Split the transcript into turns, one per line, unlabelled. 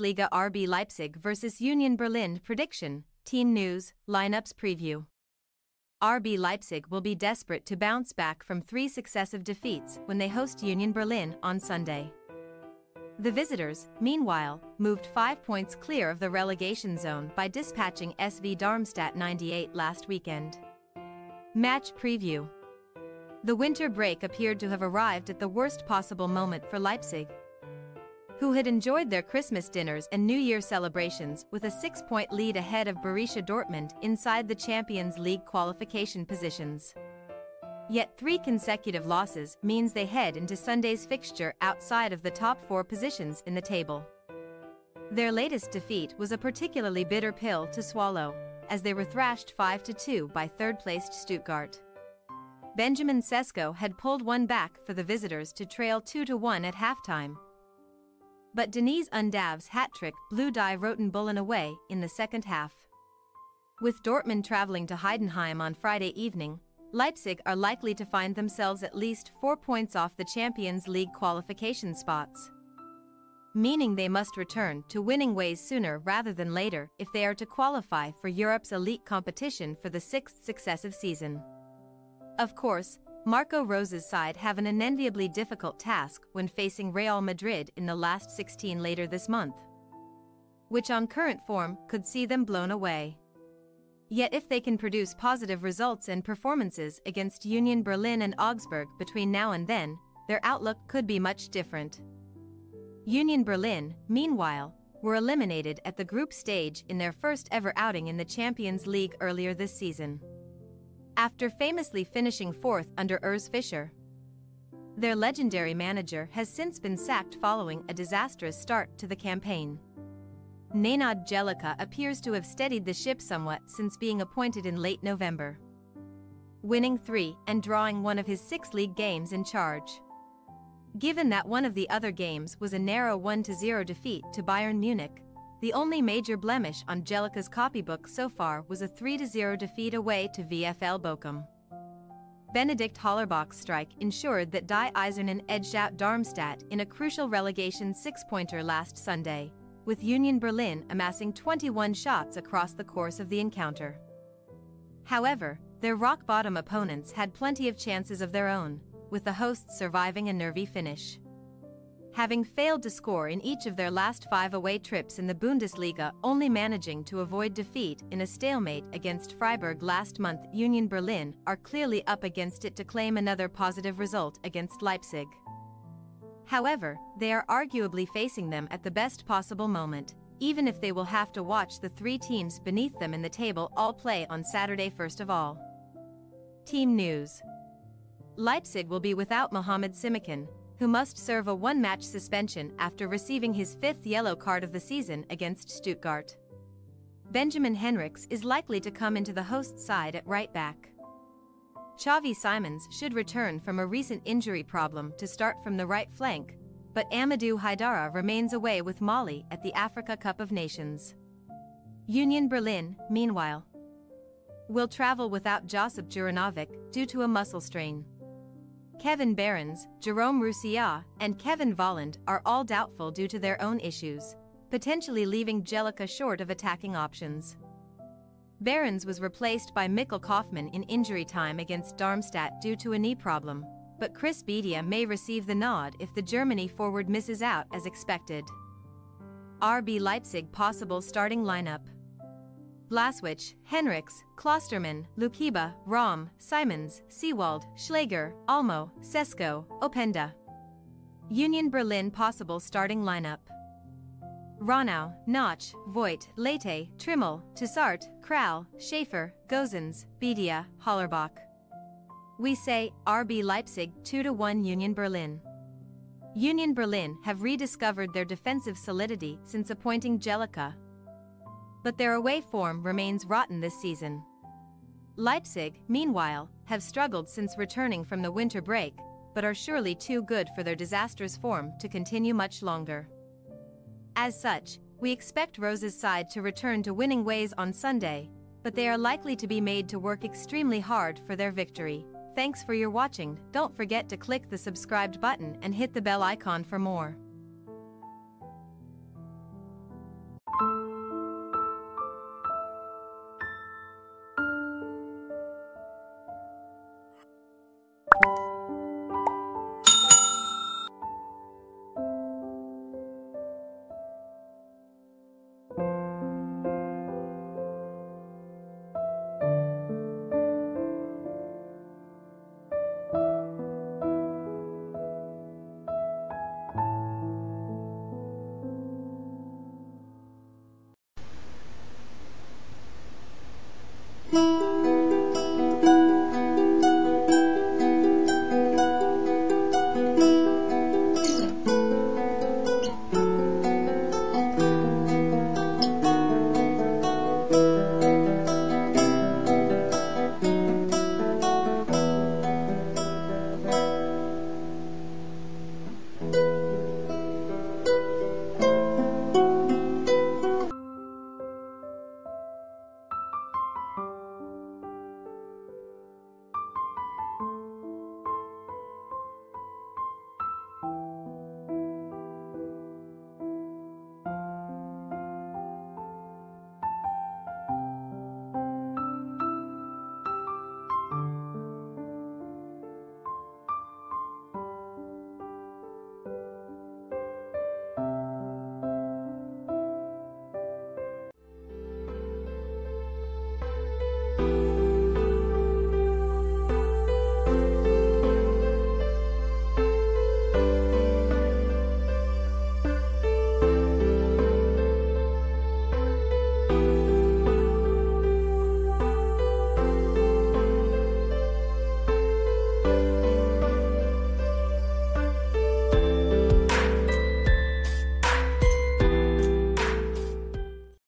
Bundesliga RB Leipzig vs Union Berlin prediction, team news, lineups preview. RB Leipzig will be desperate to bounce back from 3 successive defeats when they host Union Berlin on Sunday. The visitors, meanwhile, moved 5 points clear of the relegation zone by dispatching SV Darmstadt 98 last weekend. Match preview. The winter break appeared to have arrived at the worst possible moment for Leipzig, who had enjoyed their Christmas dinners and New Year celebrations with a 6-point lead ahead of Borussia Dortmund inside the Champions League qualification positions. Yet 3 consecutive losses means they head into Sunday's fixture outside of the top 4 positions in the table. Their latest defeat was a particularly bitter pill to swallow, as they were thrashed 5-2 by third-placed Stuttgart. Benjamin Sesko had pulled one back for the visitors to trail 2-1 at halftime, but Deniz Undav's hat-trick blew Die Roten Bullen away in the second half. With Dortmund traveling to Heidenheim on Friday evening, Leipzig are likely to find themselves at least 4 points off the Champions League qualification spots, meaning they must return to winning ways sooner rather than later if they are to qualify for Europe's elite competition for the 6th successive season. Of course, Marco Rose's side have an unenviably difficult task when facing Real Madrid in the last 16 later this month, which on current form could see them blown away. Yet if they can produce positive results and performances against Union Berlin and Augsburg between now and then, their outlook could be much different. Union Berlin, meanwhile, were eliminated at the group stage in their first ever outing in the Champions League earlier this season, after famously finishing 4th under Urs Fischer. Their legendary manager has since been sacked following a disastrous start to the campaign. Nenad Jellica appears to have steadied the ship somewhat since being appointed in late November, winning 3 and drawing one of his 6 league games in charge. Given that one of the other games was a narrow 1-0 defeat to Bayern Munich, the only major blemish on Jellica's copybook so far was a 3-0 defeat away to VfL Bochum. Benedikt Hollerbach's strike ensured that Die Eisernen edged out Darmstadt in a crucial relegation 6-pointer last Sunday, with Union Berlin amassing 21 shots across the course of the encounter. However, their rock-bottom opponents had plenty of chances of their own, with the hosts surviving a nervy finish, having failed to score in each of their last 5 away trips in the Bundesliga, only managing to avoid defeat in a stalemate against Freiburg last month. Union Berlin are clearly up against it to claim another positive result against Leipzig. However, they are arguably facing them at the best possible moment, even if they will have to watch the 3 teams beneath them in the table all play on Saturday first of all. Team news. Leipzig will be without Mohamed Simakan, who must serve a 1-match suspension after receiving his 5th yellow card of the season against Stuttgart. Benjamin Henrichs is likely to come into the host side at right back. Xavi Simons should return from a recent injury problem to start from the right flank, but Amadou Haidara remains away with Mali at the Africa Cup of Nations. Union Berlin, meanwhile, will travel without Josip Juranovic due to a muscle strain. Kevin Behrens, Jerome Roussillon, and Kevin Volland are all doubtful due to their own issues, potentially leaving Jellica short of attacking options. Behrens was replaced by Mikkel Kaufmann in injury time against Darmstadt due to a knee problem, but Chris Bedia may receive the nod if the Germany forward misses out as expected. RB Leipzig possible starting lineup: Blaswich, Henrichs, Klostermann, Lukiba, Raum, Simons, Seewald, Schläger, Olmo, Sesko, Openda. Union Berlin possible starting lineup: Ronau, Notch, Voigt, Leite, Trimmel, Tissart, Kral, Schaefer, Gozens, Bedia, Hollerbach. We say RB Leipzig 2-1 Union Berlin. Union Berlin have rediscovered their defensive solidity since appointing Jellica, but their away form remains rotten this season. Leipzig, meanwhile, have struggled since returning from the winter break, but are surely too good for their disastrous form to continue much longer. As such, we expect Rose's side to return to winning ways on Sunday, but they are likely to be made to work extremely hard for their victory. Thanks for your watching. Don't forget to click the subscribed button and hit the bell icon for more.